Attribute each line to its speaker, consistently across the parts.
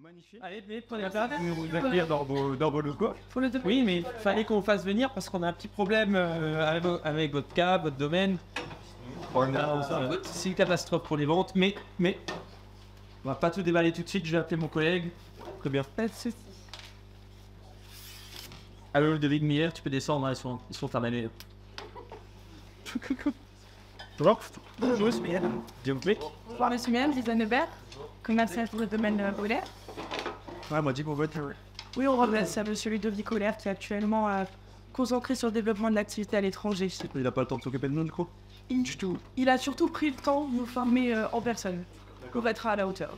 Speaker 1: Magnifique.
Speaker 2: Allez, prenez la place, vous accueillir dans vos locaux. Oui, mais il fallait qu'on fasse venir parce qu'on a un petit problème avec votre cas, votre domaine. C'est une catastrophe pour les ventes, mais on va pas tout déballer tout de suite, je vais appeler mon collègue. Très bien. Allô, David Miller, tu peux descendre, hein, ils sont terminés. Bonjour, monsieur Miller.
Speaker 3: Bonjour Monsieur Miel, Lisa Nebert, commercial pour le domaine Olaire.
Speaker 1: Ouais, moi, dis qu'on va être.
Speaker 3: Oui, on remercie à Monsieur Ludovic Olaire qui est actuellement concentré sur le développement de l'activité à l'étranger.
Speaker 1: Il n'a pas le temps de s'occuper de nous, du coup. Du tout.
Speaker 3: Il a surtout pris le temps de nous former en personne pour être à la hauteur.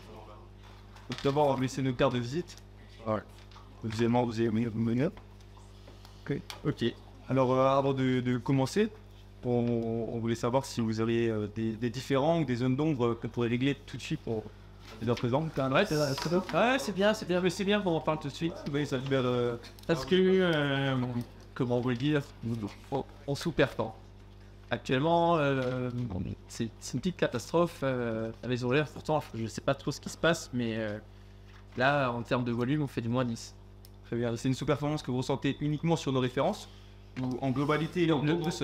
Speaker 1: Donc, d'abord, on va laisser nos cartes de visite. Ouais. Deuxièmement, vous avez mis. Ok. Alors, avant de commencer, on voulait savoir si vous auriez des différends ou des zones d'ombre qu'on pourrait régler tout de suite pour les représenter.
Speaker 2: Ouais, c'est bien, mais c'est bien qu'on en parle tout de suite.
Speaker 1: Oui, ça libère.
Speaker 2: Parce que, comment vous le dire, on sous-performe. Actuellement, c'est une petite catastrophe. La maison Olaire, pourtant, je ne sais pas trop ce qui se passe, mais là, en termes de volume, on fait du moins 10.
Speaker 1: Très bien. C'est une sous-performance que vous ressentez uniquement sur nos références ou en globalité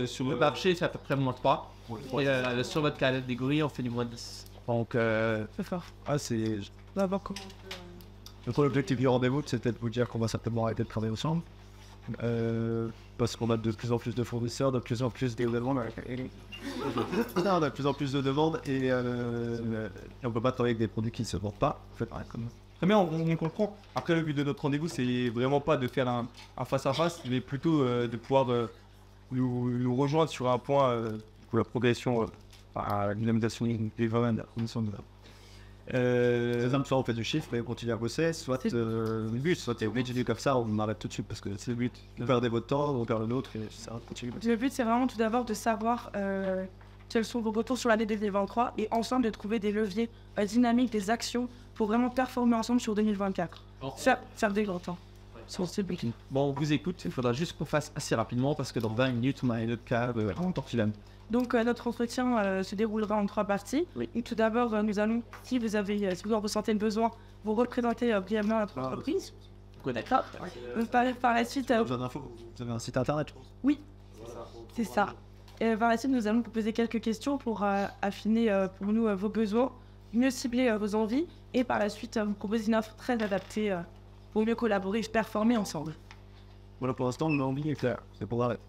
Speaker 2: Sur le marché, c'est à peu près moins 3. Et sur votre catégorie, on fait du moins 10. Donc,
Speaker 3: C'est fort.
Speaker 1: Ah, c'est.
Speaker 3: On va voir comment.
Speaker 1: Notre objectif du rendez-vous, c'était de vous dire qu'on va certainement arrêter de travailler ensemble. Parce qu'on a de plus en plus de fournisseurs, de plus en plus de demandes. On a de plus en plus de demandes et on peut pas travailler avec des produits qui ne se vendent pas. En fait, très bien, on comprend. Après, le but de notre rendez-vous, c'est vraiment pas de faire un face-à-face, mais plutôt de pouvoir nous rejoindre sur un point pour la progression à la dynamisation des ventes, la condition de soit on fait du chiffre et on continue à bosser, soit le but, soit t'es obligé de dire comme ça, on arrête tout de suite parce que c'est le but. Vous perdez votre temps, on perd le nôtre et ça continue.
Speaker 3: Le but, c'est vraiment tout d'abord de savoir quels sont vos retours sur l'année 2023 et ensemble de trouver des leviers dynamiques, des actions pour vraiment performer ensemble sur 2024. Faire des grands temps.
Speaker 2: Bon, on vous écoute, il faudra juste qu'on fasse assez rapidement parce que dans 20 minutes, on a un autre cas vraiment tortilane.
Speaker 3: Donc notre entretien se déroulera en 3 parties.
Speaker 2: Oui.
Speaker 3: Et tout d'abord, nous allons, si vous en ressentez le besoin, vous représenter brièvement notre entreprise.
Speaker 2: Connaître.
Speaker 3: Par la suite,
Speaker 1: Vous avez un site internet, je pense.
Speaker 3: oui, c'est ça. Et par la suite, nous allons vous poser quelques questions pour affiner pour nous vos besoins, mieux cibler vos envies et par la suite vous proposer une offre très adaptée pour mieux collaborer et performer ensemble.
Speaker 1: Voilà, pour l'instant, l'envie est claire. C'est pour l'arrêt.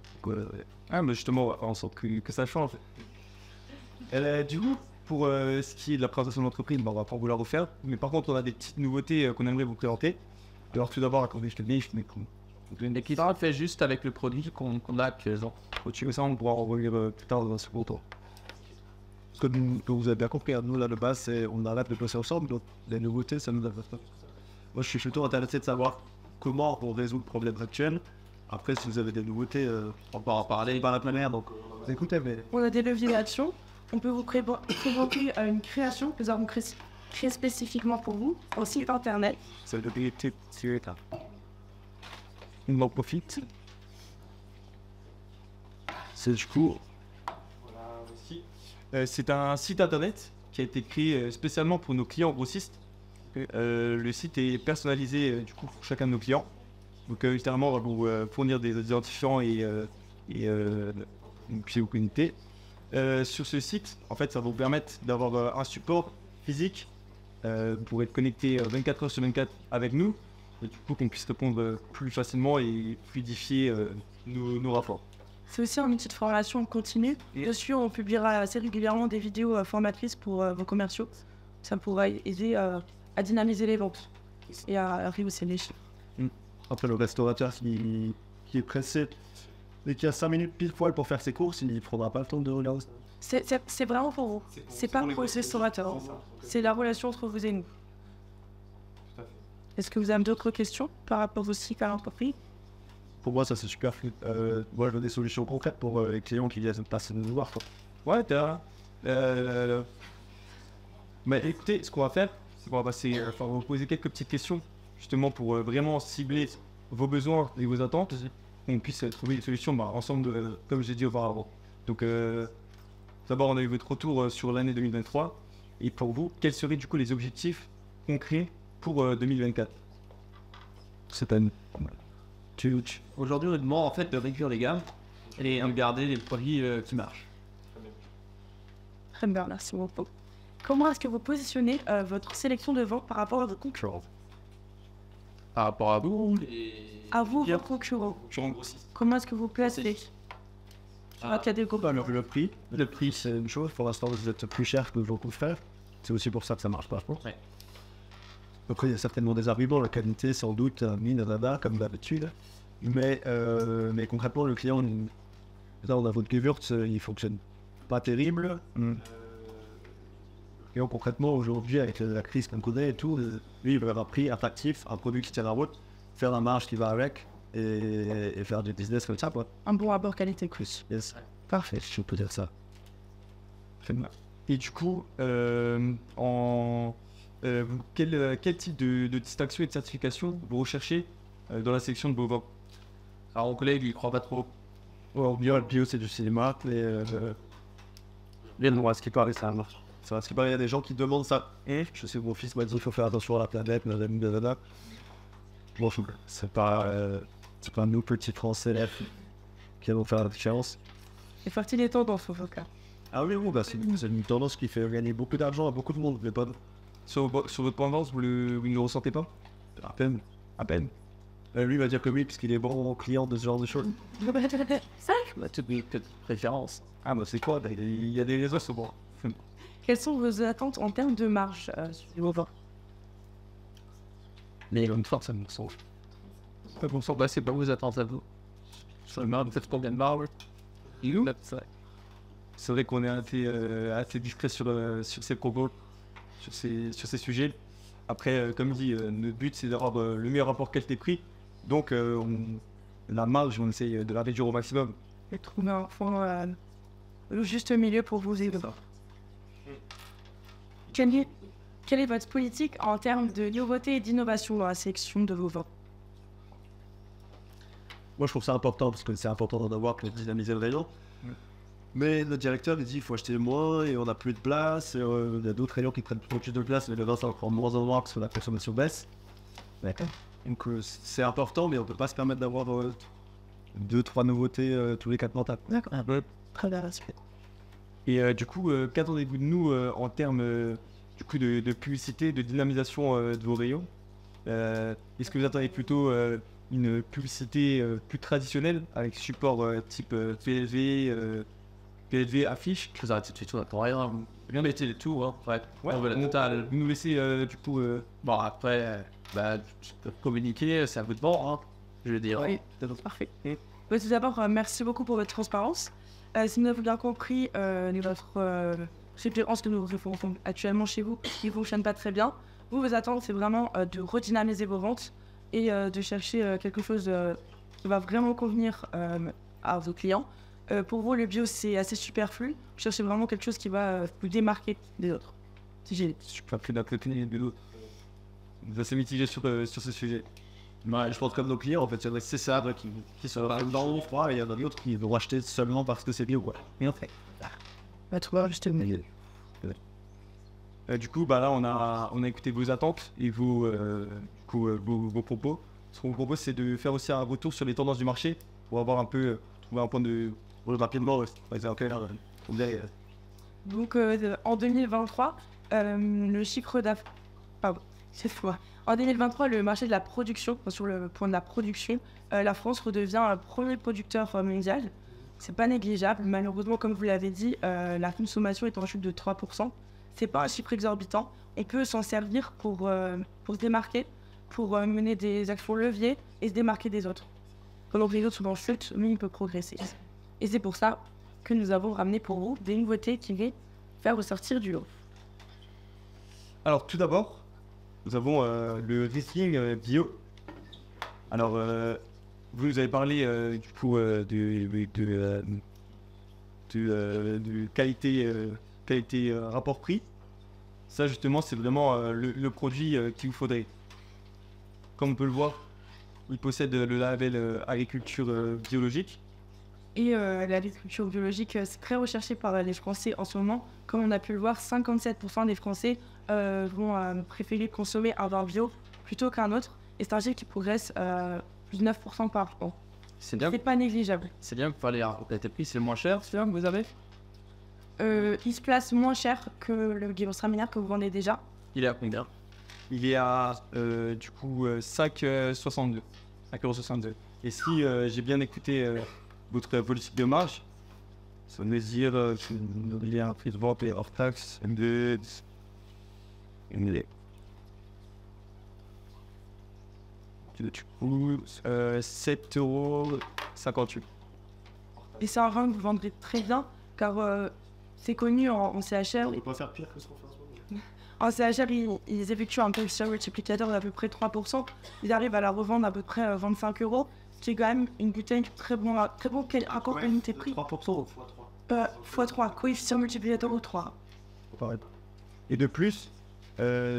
Speaker 1: Ah, mais justement, on sent que ça change. Du coup, pour ce qui est de la présentation de l'entreprise, on va pas vous la refaire. Mais par contre, on a des petites nouveautés qu'on aimerait vous présenter. Alors, tout d'abord, accordez je te dis,
Speaker 2: Et qui sera fait juste avec le produit qu'on a actuellement.
Speaker 1: au-dessus ça, on pourra en revenir plus tard dans un second temps. Parce que vous avez bien compris, nous, là, de base, on arrête de bosser ensemble. Donc, les nouveautés, ça nous intéresse pas. Moi, je suis plutôt intéressé de savoir comment on résout le problème actuel. Après, si vous avez des nouveautés, on peut en parler par la manière, donc vous écoutez, mais...
Speaker 3: On a des leviers d'action. On peut vous présenter une création que nous avons créée spécifiquement pour vous, au site internet.
Speaker 1: C'est le objectif, c'est ça. On en profite. C'est du coup... c'est un site internet qui a été créé spécialement pour nos clients grossistes. Le site est personnalisé du coup pour chacun de nos clients. Donc littéralement on va vous fournir des identifiants et une pied unité. Sur ce site, en fait, ça va vous permettre d'avoir un support physique pour être connecté 24 heures sur 24 avec nous. Et du coup qu'on puisse répondre plus facilement et fluidifier nos rapports.
Speaker 3: C'est aussi un outil de formation continue. Dessus, on publiera assez régulièrement des vidéos formatrices pour vos commerciaux. Ça pourra aider à dynamiser les ventes et à rehausser les chiffres.
Speaker 1: Après, le restaurateur qui est pressé et qui a 5 minutes pile poil pour faire ses courses, il ne prendra pas le temps de regarder.
Speaker 3: C'est vraiment pour vous. C'est pas pour le restaurateur. C'est la relation entre vous et nous. Est-ce que vous avez d'autres questions par rapport aussi à l'entreprise?
Speaker 1: Pour moi, ça c'est super. Moi, je veux des solutions concrètes pour les clients qui viennent passer nous voir. Quoi. Ouais, t'as. Mais écoutez, ce qu'on va faire, c'est qu'on va passer. Enfin, on va vous poser quelques petites questions, justement pour vraiment cibler vos besoins et vos attentes, qu'on puisse trouver des solutions ensemble, comme j'ai dit auparavant. Donc, d'abord, on a eu votre retour sur l'année 2023. Et pour vous, quels seraient du coup les objectifs concrets
Speaker 4: pour 2024.
Speaker 1: Cette année.
Speaker 2: Aujourd'hui, on nous demande en fait de réduire les gammes et de garder les produits qui marchent.
Speaker 3: Très bien, merci beaucoup. Comment est-ce que vous positionnez votre sélection de vin par rapport à vos concurrents?
Speaker 2: Par rapport à vous et...
Speaker 3: À vous, vos concurrents. Comment est-ce que vous placez sur la catégorie?
Speaker 1: Le prix.
Speaker 2: Le prix,
Speaker 1: C'est une chose. Pour l'instant, vous êtes plus cher que vos confrères. C'est aussi pour ça que ça marche pas, je pense.
Speaker 2: Ouais.
Speaker 1: Après, il y a certainement des arguments. La qualité, sans doute, nanana, comme d'habitude. Mais concrètement, le client, là, on a votre Gewürz, il fonctionne pas terrible. Et concrètement, aujourd'hui, avec la crise qu'on connaît et tout, lui, il veut avoir un prix attractif, un produit qui tient la route, faire la marge qui va avec et faire du business comme ça, quoi.
Speaker 3: Un bon rapport qualité-prix.
Speaker 1: Yes. Parfait, je peux dire ça.
Speaker 4: Et du coup, quel type de distinction et de certification vous recherchez dans la sélection de vos vins?
Speaker 2: Alors mon collègue, il croit pas trop.
Speaker 1: Ouais, le bio, c'est du cinéma, mais ce qui paraît, ça marche. C'est vrai, ce qui paraît, il y a des gens qui demandent ça. Et je sais que mon fils m'a dit qu'il faut faire attention à la planète, nanana. Bon, c'est pas nous, petits Français, là, qui allons faire la différence.
Speaker 3: C'est parti des tendances, au cas.
Speaker 1: Ah oui, bah, c'est une tendance qui fait gagner beaucoup d'argent à beaucoup de monde, mais pas
Speaker 4: Sur votre point de vente, vous ne le ressentez pas?
Speaker 1: à peine.
Speaker 4: À peine.
Speaker 1: Lui va dire que oui, puisqu'il est bon client de ce genre de choses.
Speaker 2: On a toutes des préférences.
Speaker 4: Ah bah c'est quoi? Il y a des raisons, c'est bon.
Speaker 3: Quelles sont vos attentes en termes de marge sur vos vins?
Speaker 2: Mais une fois, ça me semble. Pas bon sang, bah c'est pas vos attentes à vous. Sur le marge, vous faites combien de marge?
Speaker 4: Nous? C'est vrai qu'on est assez discret sur ces propos, sur ces sujets. Après, comme dit, notre but c'est d'avoir le meilleur rapport qualité-prix. Donc la marge, on essaye de la réduire au maximum.
Speaker 3: Et trouver un fond le juste milieu pour vous aider. Quelle est votre politique en termes de nouveauté et d'innovation dans la sélection de vos vins?
Speaker 1: Moi, je trouve ça important, parce que c'est important d'en avoir pour dynamiser le rayon. Mais notre directeur, il dit qu'il faut acheter moins et on n'a plus de place. Il y a d'autres rayons qui prennent plus de place, mais le vin, ça en prend moins en moins parce que la consommation baisse. Donc c'est important, mais on ne peut pas se permettre d'avoir 2-3 nouveautés tous les 4 mois.
Speaker 3: D'accord. Très bien, respect.
Speaker 4: Et du coup, qu'attendez-vous de nous en termes du coup de publicité, de dynamisation de vos rayons? Est-ce que vous attendez plutôt une publicité plus traditionnelle avec support type PLV, affiche?
Speaker 2: Je vous arrête tout de suite, on n'attend rien. Bien mettez les tout, hein. Ouais,
Speaker 4: Ouais,
Speaker 2: on veut la totale.
Speaker 4: Vous nous laissez du coup...
Speaker 2: Bon, après, tu peux communiquer, c'est à vous de voir, hein. Je veux dire.
Speaker 3: Oui, parfait. Tout d'abord, merci beaucoup pour votre transparence. Si nous avons bien compris, notre préférence que nous référons actuellement chez vous, qui ne fonctionne pas très bien, vos attentes, c'est vraiment de redynamiser vos ventes et de chercher quelque chose qui va vraiment convenir à vos clients. Pour vous, le bio, c'est assez superflu. Vous cherchez vraiment quelque chose qui va vous démarquer des autres. Si j'ai...
Speaker 4: Je suis pas plus d'un côté de l'autre. Vous êtes mitigé sur ce sujet.
Speaker 1: Ouais, je pense comme nos clients, en fait, c'est ça qui sont dans le froid et il y en a d'autres qui vont acheter seulement parce que c'est bio, quoi. Et en fait,
Speaker 3: Bah, trouver juste le milieu.
Speaker 4: Du coup, bah là, on a écouté vos attentes et vos propos. Ce qu'on vous propose, c'est de faire aussi un retour sur les tendances du marché pour avoir un peu, trouver un point de...
Speaker 1: rapidement,
Speaker 3: Donc, en 2023, le chiffre d'affaires... Pardon, cette fois. En 2023, le marché de la production, sur le point de la production, la France redevient le premier producteur mondial. C'est pas négligeable. Malheureusement, comme vous l'avez dit, la consommation est en chute de 3%. C'est pas un chiffre exorbitant. On peut s'en servir pour se démarquer, pour mener des actions leviers et se démarquer des autres. Pendant que les autres sont en chute, lui, il peut progresser. Et c'est pour ça que nous avons ramené pour vous des nouveautés qui vont faire ressortir du lot.
Speaker 4: Alors, tout d'abord, nous avons le Riesling bio. Alors, vous nous avez parlé du coup de qualité rapport prix. Ça justement c'est vraiment le produit qu'il vous faudrait. Comme on peut le voir, il possède le label agriculture biologique.
Speaker 3: Et l'agriculture biologique, c'est très recherché par les Français en ce moment. Comme on a pu le voir, 57% des Français vont préférer consommer un vin bio plutôt qu'un autre. Et c'est un chiffre qui progresse plus de 9% par an.
Speaker 2: C'est bien.
Speaker 3: C'est pas négligeable.
Speaker 2: C'est bien que vous parlez à tes prix, c'est le moins cher, celui-là que vous avez?
Speaker 3: Il se place moins cher que le Gewürztraminer que vous vendez déjà.
Speaker 2: Il est à combien?
Speaker 4: Il est à du coup 5,62. 5,62 €. Et si j'ai bien écouté votre politique de marge, ça veut dire qu'il y a un prix de vente hors taxe de. Du coup, 7,58 €.
Speaker 3: Et c'est un vin que vous vendrez très bien car c'est connu en CHR.
Speaker 1: On peut pas faire pire que ce qu'on fait en ce moment.
Speaker 3: En CHR, ils effectuent un purchase multiplicateur d'à peu près 3%. Ils arrivent à la revendre à peu près 25 €, ce qui est quand même une bouteille très bon qu'elle raconte qualité prix.
Speaker 1: 3% ou
Speaker 3: x3, coefficient multiplicateur ou 3.
Speaker 4: Et de plus,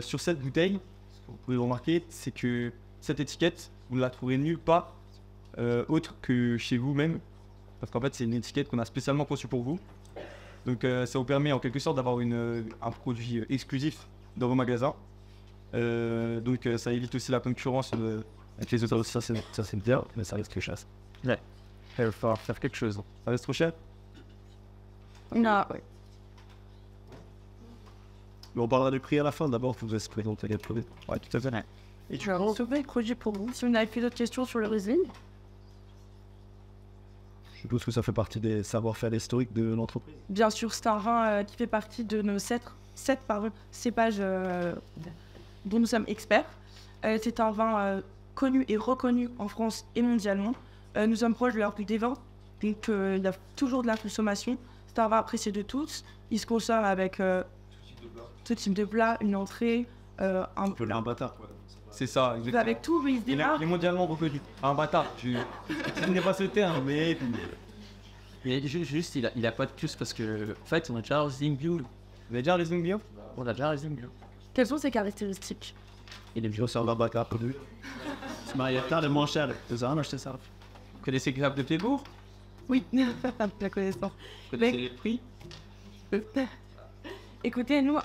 Speaker 4: sur cette bouteille, ce que vous pouvez remarquer, c'est que cette étiquette, vous ne la trouverez nulle part autre que chez vous-même. Parce qu'en fait, c'est une étiquette qu'on a spécialement conçue pour vous. Donc ça vous permet en quelque sorte d'avoir un produit exclusif dans vos magasins. Donc ça évite aussi la concurrence avec les autres. Ça c'est bien, mais ça reste que chasse.
Speaker 2: Ouais. Il va falloir faire quelque chose.
Speaker 4: Ça reste trop cher.
Speaker 3: Non, ouais.
Speaker 1: Mais on parlera du prix à la fin. D'abord, il faut se présenter les produits.
Speaker 4: Ouais, tout à fait.
Speaker 2: Ouais.
Speaker 3: Et tu as sauvé le produit pour vous. Si vous n'avez plus d'autres questions sur le Riesling,
Speaker 1: Je suppose que ça fait partie des savoir-faire historiques de l'entreprise.
Speaker 3: bien sûr, c'est un vin qui fait partie de nos 7 cépages dont nous sommes experts. C'est un vin connu et reconnu en France et mondialement. Nous sommes proches de leur prix des vins, donc il y a toujours de la consommation. C'est un vin apprécié de tous. Il se consomme avec tout type de plat, une entrée, un
Speaker 1: peu un bâtard, quoi.
Speaker 4: C'est ça, exactement.
Speaker 3: avec tout, mais il se
Speaker 4: Il
Speaker 3: démarque.
Speaker 4: est mondialement reconnu. Un bâtard. Je n'ai pas ce terme, mais.
Speaker 2: Mais juste, il a pas de plus parce que, en fait, on a déjà un Riesling bio.
Speaker 4: Vous avez déjà les bio?
Speaker 2: On a déjà un Riesling bio.
Speaker 3: Quelles sont ses caractéristiques?
Speaker 2: Il est bio.
Speaker 1: C'est un bâtard connu.
Speaker 2: C'est Marietta, le moins cher. C'est un acheté ça. Vous connaissez Grave de Plébourg?
Speaker 3: Oui, la connaissance.
Speaker 2: Vous connaissez les prix?
Speaker 3: Écoutez, nous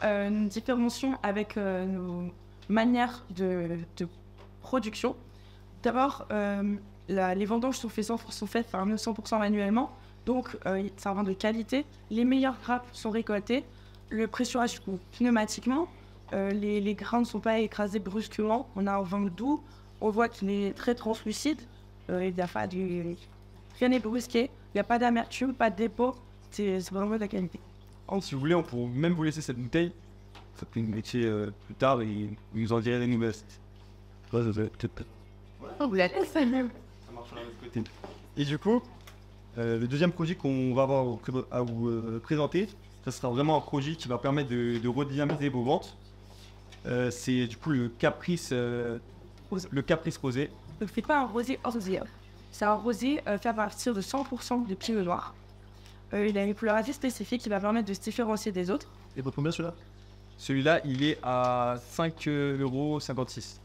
Speaker 3: différencions avec nos manières de production. D'abord, les vendanges sont faites par 100% manuellement, donc c'est un vin de qualité. Les meilleures grappes sont récoltées, le pressurage pneumatiquement, les grains ne sont pas écrasés brusquement. On a un vin doux, on voit qu'il est très translucide, il n'y a pas rien n'est brusqué, il n'y a pas d'amertume, pas de dépôt, c'est vraiment de la qualité.
Speaker 4: Si vous voulez, on peut même vous laisser cette bouteille. Ça peut une métier plus tard et vous nous en direz des nouvelles.
Speaker 3: Vous la laissez même.
Speaker 4: Ça marche de l'autre côté. Et du coup, le deuxième projet qu'on va avoir à vous présenter, ça sera vraiment un projet qui va permettre de redynamiser vos ventes. C'est du coup le Caprice rosé.
Speaker 3: Donc c'est pas un rosé rosé, c'est un rosé fait à partir de 100% de pinot noir. Il a une couleur assez spécifique qui va permettre de se différencier des autres.
Speaker 1: Et votre combien celui-là?
Speaker 4: Celui-là, il est à 5,56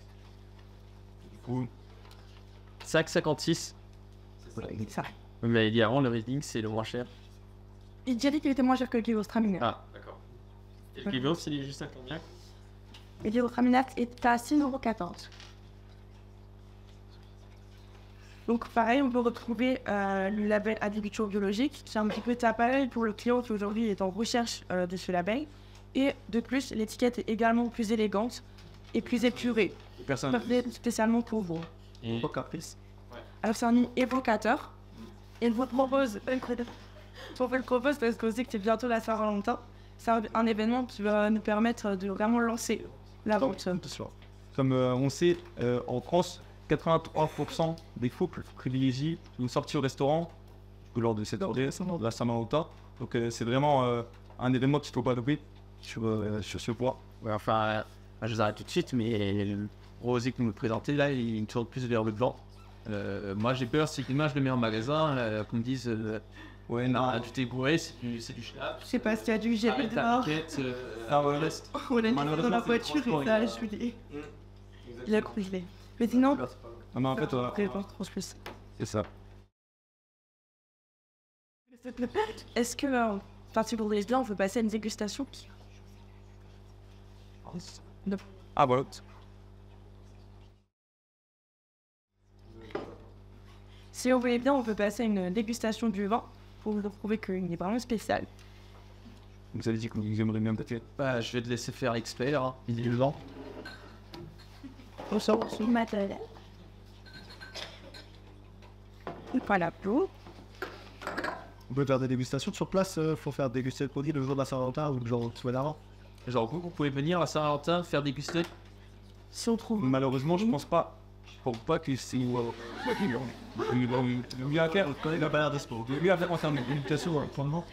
Speaker 4: €.
Speaker 2: 5,56.
Speaker 3: Ça.
Speaker 2: Mais évidemment, le Riesling, c'est le moins cher.
Speaker 3: Il dit qu'il était moins cher que le Gewürztraminer.
Speaker 2: Ah, d'accord. Et le Gewürz, il est juste à combien?
Speaker 3: Le Gewürztraminer est à 6,14 €. Donc pareil, on peut retrouver le label agriculture biologique, qui est un petit peu tape à l'œil pour le client qui aujourd'hui est en recherche de ce label. Et de plus, l'étiquette est également plus élégante et plus épurée,
Speaker 4: Personne.
Speaker 3: spécialement pour vous.
Speaker 2: Et
Speaker 1: Caprice.
Speaker 3: Alors c'est un nom évocateur. Et je vous propose, on fait le propose parce qu'on sait que c'est bientôt la Saint-Valentin. C'est un événement qui va nous permettre de vraiment lancer la vente.
Speaker 4: Comme on sait, en France, 83% des couples privilégient une sortie au restaurant lors de cette journée de la Saint-Valentin. Donc c'est vraiment un événement qu'il ne faut pas louper sur ce point.
Speaker 2: ouais, enfin, je vous arrête tout de suite, mais le rosé que vous me présentez là, il me tourne plus vers le blanc. Moi, j'ai peur, c'est que demain je le mets en magasin, qu'on me dise ouais, non, tu t'es bourré, c'est du schnapp.
Speaker 3: Je sais pas s'il y a du GP
Speaker 2: Arrête ta
Speaker 3: dehors.
Speaker 2: piquette,
Speaker 4: reste.
Speaker 3: On a dit dans
Speaker 4: Malheureusement,
Speaker 3: la
Speaker 4: c'est
Speaker 3: voiture
Speaker 4: transport,
Speaker 3: et ça a gelé. Il a congelé. Mais sinon,
Speaker 4: Non, mais en fait,
Speaker 3: très bon, je pense plus.
Speaker 4: c'est ça.
Speaker 3: Est-ce que, enfin, si vous voulez bien, on peut passer à une dégustation?
Speaker 4: Ah voilà.
Speaker 3: Si vous voulez bien, on peut passer à une dégustation du vin pour vous prouver qu'il est vraiment spécial.
Speaker 4: Vous avez dit que vous aimeriez bien peut-être.
Speaker 2: Bah, je vais te laisser faire l'expert, hein. Il est dedans.
Speaker 3: On sort sur le matériel. Voilà, pour.
Speaker 1: On peut faire des dégustations sur place, faut faire déguster le produit le jour de la Saint-Valentin ou le jour de semaine avant.
Speaker 2: Genre, vous pouvez venir à Saint-Valentin faire déguster.
Speaker 3: Si on trouve.
Speaker 4: Malheureusement, je pense pas. Je pense pas que c'est. Le mieux à faire,
Speaker 1: Il a pas l'air d'espoir.
Speaker 4: le mieux à faire en termes de dégustation, pour le moment.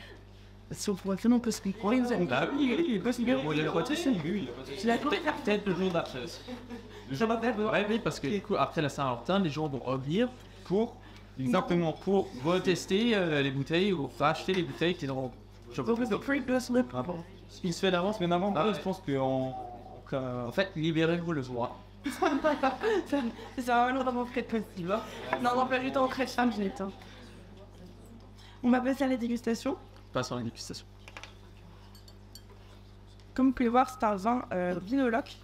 Speaker 3: Si on trouve un on peut se piquer. Oui, vous avez.
Speaker 4: Ah oui, il est pas si bien. Il a pas de soucis. Oui,
Speaker 3: Je l'ai
Speaker 2: Peut-être le jour d'après. Ouais, oui, parce que du coup, après la Saint-Valentin, les gens vont revenir
Speaker 4: pour. Exactement, pour.
Speaker 2: retester les bouteilles ou racheter les bouteilles qui n'auront.
Speaker 4: Il se fait d'avance, mais avant,
Speaker 2: Ah ouais.
Speaker 4: je pense qu'en.
Speaker 2: En fait, libérez-vous le soir.
Speaker 3: C'est vraiment vraiment très possible. Non, non, pas du temps, très charme, je l'ai temps. On va passer à la dégustation.
Speaker 2: Passons à la dégustation.
Speaker 3: Comme vous pouvez voir, c'est un vin vinoloque.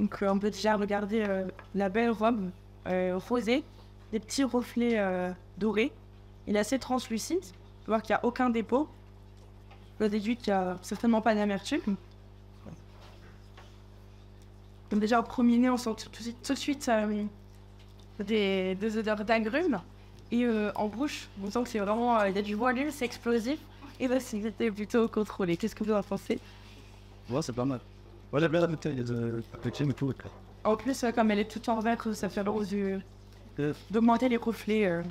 Speaker 3: Donc on peut déjà regarder la belle robe rosée, des petits reflets dorés. Il est assez translucide. On peut voir qu'il n'y a aucun dépôt. On déduit qu'il n'y a certainement pas d'amertume. Donc déjà au premier nez, on sent tout de suite des odeurs d'agrumes. Et en bouche, on sent que c'est vraiment, il y a du volume, c'est explosif. Et là, c'était plutôt contrôlé. Qu'est-ce que vous en pensez?
Speaker 1: Ouais, c'est pas mal. Ouais, j'aime bien la bouteille, il y a de la mais tout.
Speaker 3: En plus, comme elle est toute en verre, ça fait rose d'augmenter les reflets.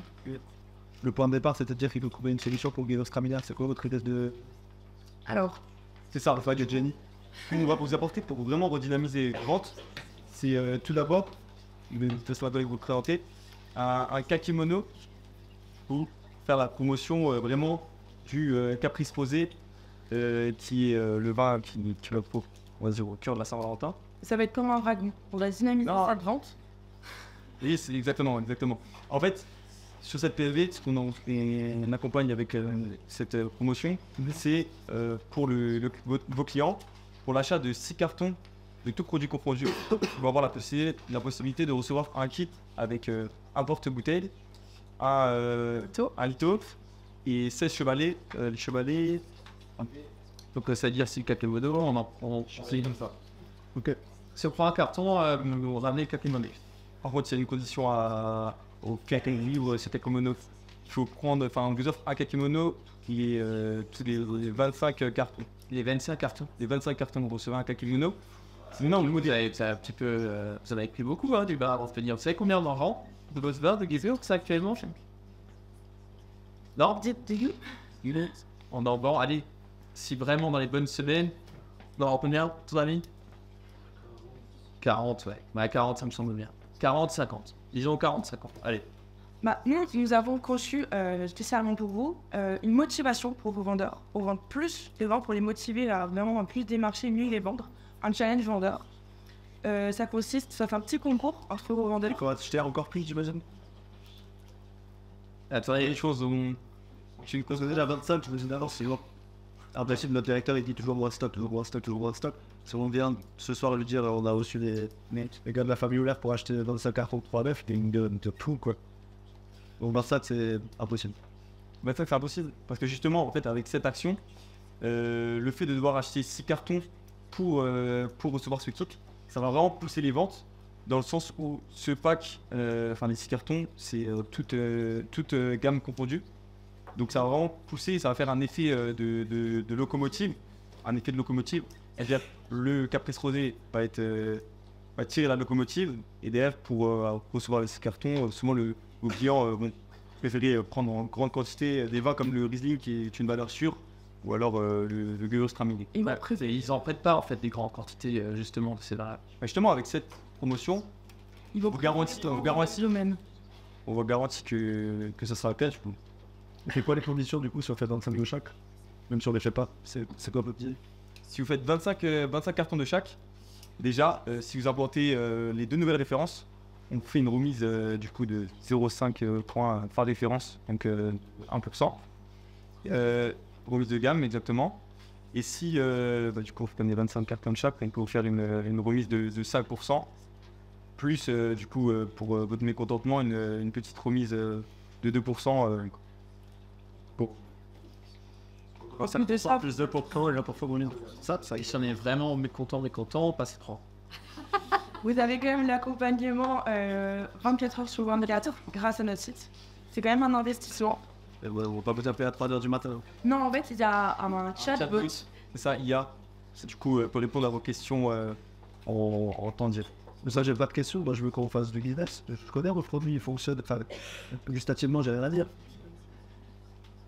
Speaker 1: Le point de départ, c'est-à-dire qu'il faut trouver une solution pour Guido Stramina. C'est quoi votre idée de.
Speaker 3: Alors,
Speaker 4: C'est ça, le de Jenny. On va vous apporter pour vraiment redynamiser les ventes. C'est tout d'abord, je vais vous présenter un kakimono pour faire la promotion vraiment du Caprice Rosé, qui est le vin qui va pour on va dire, au cœur de la Saint-Valentin.
Speaker 3: ça va être comme un dragon. On va dynamiser
Speaker 4: Non.
Speaker 3: cette vente.
Speaker 4: Oui, c'est exactement. En fait, sur cette PLV, ce on accompagne avec cette promotion, c'est pour vos clients, pour l'achat de 6 cartons de tout produit confondu, vous allez avoir la possibilité de recevoir un kit avec un porte-bouteille, un lito et 16 chevalets. Les chevalets,
Speaker 2: Donc, ça veut dire si le kakimono, on se comme ça.
Speaker 1: Ok.
Speaker 2: Si on prend un carton, on ramener le kakimono.
Speaker 4: par contre, il y a une condition au kakimono, c'est kakimono. Il faut prendre, enfin, on vous offre un kakimono qui est tous les 25 cartons.
Speaker 2: Les 25 cartons.
Speaker 4: Les 25 cartons, vous recevez un kakimono. C'est énorme, le
Speaker 2: Vous avez un petit peu. Vous en avez pris beaucoup, hein, du bar avant de venir. Vous savez combien on en rend de vos bars de Gizur, ça actuellement Non On en vend, allez, si vraiment dans les bonnes semaines, on en rend combien, ton ami 40, ouais. Ouais, 40, ça me semble bien. 40, 50. Disons 40, 50. Allez.
Speaker 3: Bah, nous avons conçu spécialement pour vous une motivation pour vos vendeurs, pour vendre plus de vin, pour les motiver à vraiment plus démarcher, mieux les vendre. Un challenge vendeur. Ça consiste, ça fait un petit concours entre vos vendeurs.
Speaker 1: Comment je t'ai encore pris, j'imagine.
Speaker 2: Attendez,
Speaker 4: des choses où
Speaker 1: Je pense que déjà 25, je me dis non, c'est bon. En principe, notre directeur il dit toujours moins stock, toujours moins stock, toujours moins stock. Si on vient ce soir lui dire on a reçu les gars de la famille Oulaire pour acheter 25 cartons de 3 bœufs, il me de tout quoi. Donc 25 c'est impossible.
Speaker 4: bah, ça c'est impossible. Parce que justement, en fait, avec cette action, le fait de devoir acheter 6 cartons pour recevoir ce kit, ça va vraiment pousser les ventes. Dans le sens où ce pack, enfin les 6 cartons, c'est toute gamme confondue. Donc ça va vraiment pousser, ça va faire un effet de locomotive. Un effet de locomotive. C'est-à-dire le Caprice Rosé va tirer la locomotive. Et derrière, pour recevoir les 6 cartons, souvent vos clients vont préférer prendre en grande quantité des vins comme le Riesling qui est une valeur sûre. Ou alors le Gewürztraminer.
Speaker 3: Et
Speaker 2: ouais, ils en prêtent pas en fait des grandes quantités justement de ces vins.
Speaker 4: Bah, justement, avec cette promotion,
Speaker 3: Ils vont
Speaker 4: on vous garantit
Speaker 3: domaine.
Speaker 4: que ça sera le cas.
Speaker 1: C'est quoi les conditions du coup si on fait 25 de chaque? Même si on les fait pas, c'est quoi votre idée?
Speaker 4: Si vous faites 25 cartons de chaque, déjà, si vous importez les 2 nouvelles références, on fait une remise du coup de 0,5 points par référence, donc 1%. Remise de gamme exactement. Et si du coup on fait 25 cartons de chaque, on peut vous faire une remise de 5%, plus du coup pour votre mécontentement une petite remise de 2%.
Speaker 3: Ça me ça.
Speaker 1: Plus de pourcents et là pour faire ça,
Speaker 2: Et si on est vraiment mécontent, on passe 3.
Speaker 3: Vous avez quand même l'accompagnement 24 heures sur 24 grâce à notre site. C'est quand même un investissement.
Speaker 1: on va pas vous appeler à 3h du matin.
Speaker 3: Non, en fait, il y a un chatbot.
Speaker 4: C'est ça, IA. C'est du coup pour répondre à vos questions en temps direct.
Speaker 1: Mais ça, j'ai pas de questions. Moi, je veux qu'on fasse du business. Je connais votre produit, il fonctionne. Enfin, gustativement, j'ai rien à dire.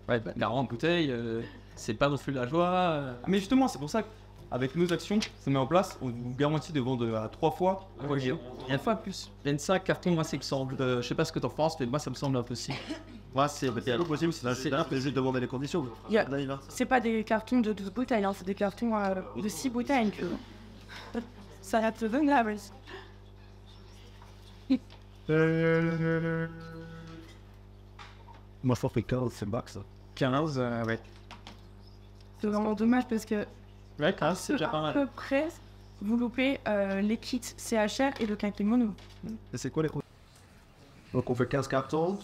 Speaker 2: Ouais, 40 bouteilles, c'est pas non plus la joie.
Speaker 4: Mais justement, c'est pour ça qu'avec nos actions, ça met en place, on vous garantit de vendre à 3 fois.
Speaker 2: Et une fois plus. 25 cartons, moi, c'est que ça semble. Je sais pas ce que t'en penses, mais moi, ça me semble impossible. Moi, c'est
Speaker 1: possible, c'est là, c'est juste demander les conditions.
Speaker 3: C'est pas des cartons de 12 bouteilles, hein, c'est des cartons de 6 bouteilles. Ça reste venable.
Speaker 1: Moi, je trouve que 15, c'est max.
Speaker 2: 15, ouais.
Speaker 3: C'est vraiment dommage parce que
Speaker 2: Ouais, 15, c'est déjà pas
Speaker 3: à
Speaker 2: mal.
Speaker 3: peu près, vous loupez les kits CHR et le quinquimono.
Speaker 1: Et c'est quoi les conditions? Donc, on fait 15 cartons.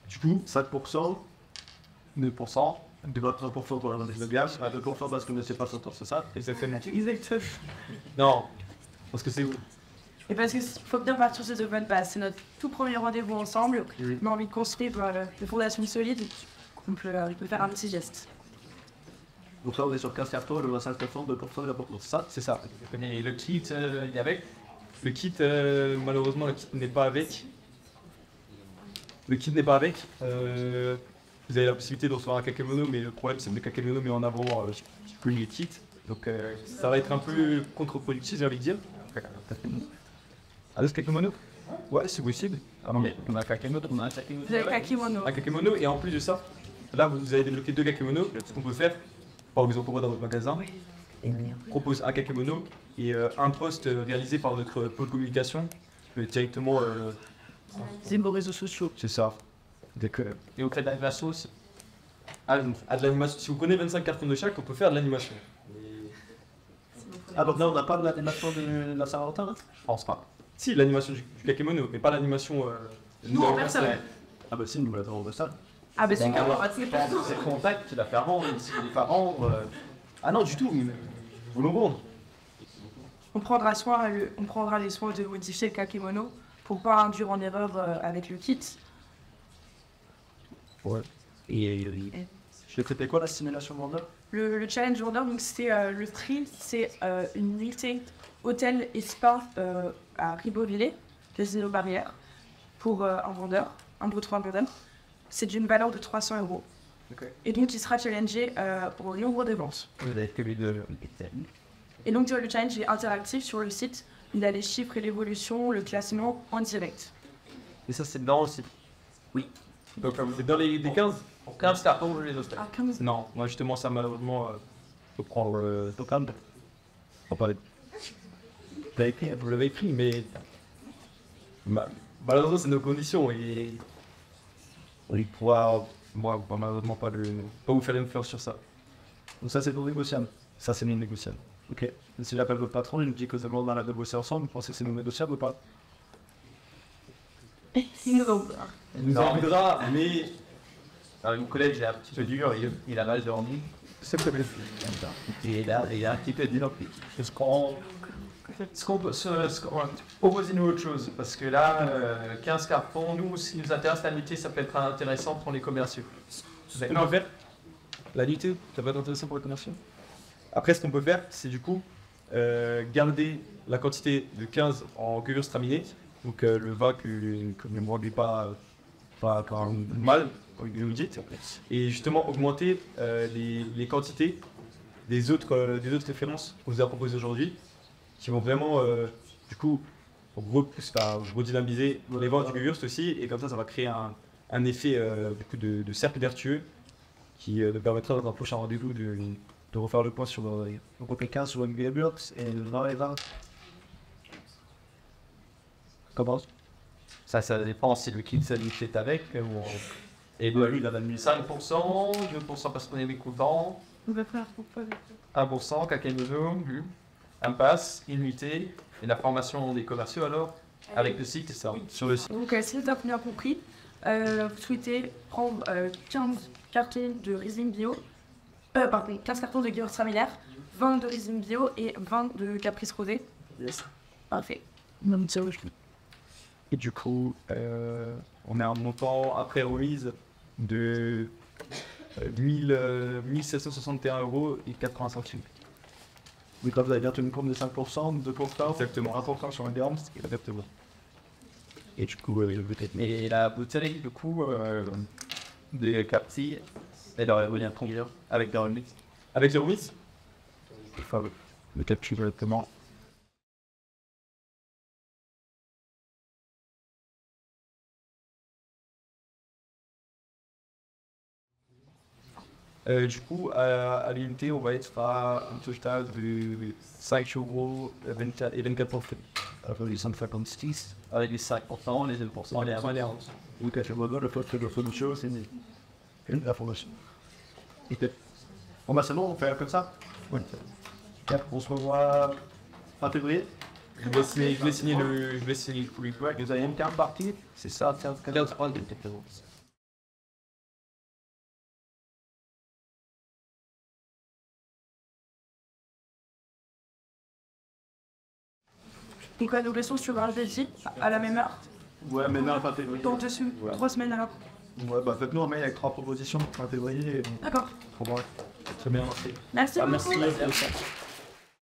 Speaker 1: Du coup, 5%.
Speaker 2: 2%.
Speaker 1: 2% pour la de gaz, 2% parce que c'est pas sortir, c'est ça?
Speaker 4: Exactement.
Speaker 3: Exactement.
Speaker 4: Non, parce que c'est où?
Speaker 3: Et parce qu'il faut bien partir sur de bonnes bases. C'est notre tout premier rendez-vous ensemble.
Speaker 1: Oui.
Speaker 3: On a envie de construire des fondations solides. On peut faire un petit geste.
Speaker 1: Donc là, on est sur 15 cartons, le 25%, 2% de la porte.
Speaker 4: Ça, c'est ça. Et le kit, il est avec. Le kit, malheureusement, le kit n'est pas avec. Le kit n'est pas avec. Vous avez la possibilité de recevoir un kakemono, mais le problème, c'est que le kakemono met en avant plus les kits. Donc, ça va être un peu contre-productif, j'ai envie de dire. Ah, ce kakemono? Ouais, c'est possible. Ah non, mais on a un kakemono.
Speaker 3: Vous avez le quinquimono.
Speaker 4: Un kakemono, et en plus de ça, là, vous avez débloqué 2 kakemonos. Ce qu'on peut faire, par exemple, dans votre magasin, on propose un kakemono et un post réalisé par notre pôle communication directement.
Speaker 3: C'est vos réseaux sociaux.
Speaker 4: C'est ça.
Speaker 2: Et au fait de la sauce,
Speaker 4: À de l'animation. Si vous prenez 25 cartons de chaque, on peut faire de l'animation.
Speaker 1: Ah, donc là, on n'a pas de l'animation de la Saint-Valentin, là?
Speaker 2: je pense pas.
Speaker 4: Si, l'animation du kakemono, mais pas l'animation.
Speaker 3: Nous, en personne.
Speaker 1: Ah, bah si, nous l'attendons de ça.
Speaker 3: Ah, bah c'est
Speaker 2: Bon,
Speaker 3: carrément
Speaker 2: C'est le contact qui l'a fait rendre, s'il n'est pas rendre.
Speaker 4: Ah non, du tout. Vous le rendre.
Speaker 3: on prendra les soins de modifier le kakimono pour pas induire en erreur avec le kit.
Speaker 1: Ouais. Et c'était quoi la simulation vendeur?
Speaker 3: Le challenge order, donc c'est le thrill, c'est une nuitée hôtel et spa à Ribeauvillé, place des Barrières, pour un vendeur, un vendeur. C'est d'une valeur de 300 €.
Speaker 4: Ok.
Speaker 3: Et donc il sera challengé au nombre de ventes.
Speaker 1: Vous avez fait les deux.
Speaker 3: Et donc le challenge est interactif sur le site. Il a les chiffres et l'évolution, le classement en direct.
Speaker 2: Et ça, c'est dedans aussi.
Speaker 4: Donc, c'est dans les 15.
Speaker 2: 15 cartons, je les ai.
Speaker 3: Ah, 15.
Speaker 4: Non, moi justement, ça malheureusement, faut prendre le token. On va parler. Vous l'avez pris, mais. Malheureusement, c'est nos conditions et. On y pourra. Moi, malheureusement, pas vous faire une fleur sur ça.
Speaker 1: Donc ça, c'est non négociable.
Speaker 4: Ça, c'est non négociable.
Speaker 1: Ok. Et si j'appelle votre patron, il me dit que c'est bon, on a de bosser ensemble, vous pensez que c'est non négociable ou pas?
Speaker 3: Il nous en
Speaker 4: Il nous en voudra, mais.
Speaker 2: Alors, mon collègue, il est un petit peu dur, il a mal dormi.
Speaker 4: C'est très bien.
Speaker 2: Et là, il a un petit peu dur. Est-ce qu'on peut proposer-nous autre chose? Parce que là, 15 cartons, nous, ce qui nous intéresse, la nuitée, ça peut être intéressant pour les commerciaux.
Speaker 4: Ce qu'on peut faire, la nuitée, ça va être intéressant pour les commerciaux. Après, ce qu'on peut faire, c'est du coup garder la quantité de 15 en cuvure straminée. Donc le vin que ne me rendait pas mal, comme vous le dites. Et justement augmenter les quantités des autres références qu'on vous a proposées aujourd'hui, qui vont vraiment, du coup, redynamiser les ventes du Gewürz aussi. Et comme ça va créer un effet du coup, de cercle vertueux qui nous permettra dans un prochain rendez-vous de refaire le point sur nos...
Speaker 1: Donc on fait 15 sur une Gewürz et 20 et 20. Comment
Speaker 2: Ça dépend si le kit s'habite est avec. Et lui, il a mis 5%, 2% parce qu'on est mécontent,
Speaker 3: On va faire pourquoi
Speaker 2: 1% Kakemono, impasse, illimité, et la formation des commerciaux alors, avec le site, c'est ça. Sur le site.
Speaker 3: Donc, si vous avez bien compris, vous souhaitez prendre 15 cartons de Riesling bio, pardon, 15 cartons de Gewürztraminer, 20 de Riesling bio et 20 de Caprice Rosé.
Speaker 1: Yes.
Speaker 3: Parfait.
Speaker 1: Et du coup, on a un montant après remise de 1761 € et 80 centimes. Oui, là, vous avez bien tenu compte de 5%, 2%, exactement 1% sur un dirham, ce qui est exactement. Et du coup, peut-être.
Speaker 2: Et la bouteille, du coup, de Capsi, elle aurait revenu à combien avec la remise? Avec la remise?
Speaker 1: Enfin, le calcul directement. Du coup, à l'unité, on va être à un total de 5 € et 24 centimes. Alors, les 156.
Speaker 2: Avec les 5%, les 2%, les 1%.
Speaker 1: Oui, quand je vois le poste de solution, c'est une information. Bon, bah, c'est bon, on fait comme ça. Oui. On se revoit fin février.
Speaker 4: Je vais signer le report.
Speaker 1: Vous avez une carte partie. C'est ça, 15 points de
Speaker 3: Donc, nous laissons sur un jeudi à la même heure.
Speaker 1: Ouais, mais non, fin février.
Speaker 3: Dans 3 semaines alors.
Speaker 1: Ouais, bah, faites-nous un mail avec 3 propositions fin février.
Speaker 3: D'accord.
Speaker 1: Très bien, merci.
Speaker 3: Merci beaucoup.
Speaker 2: Merci.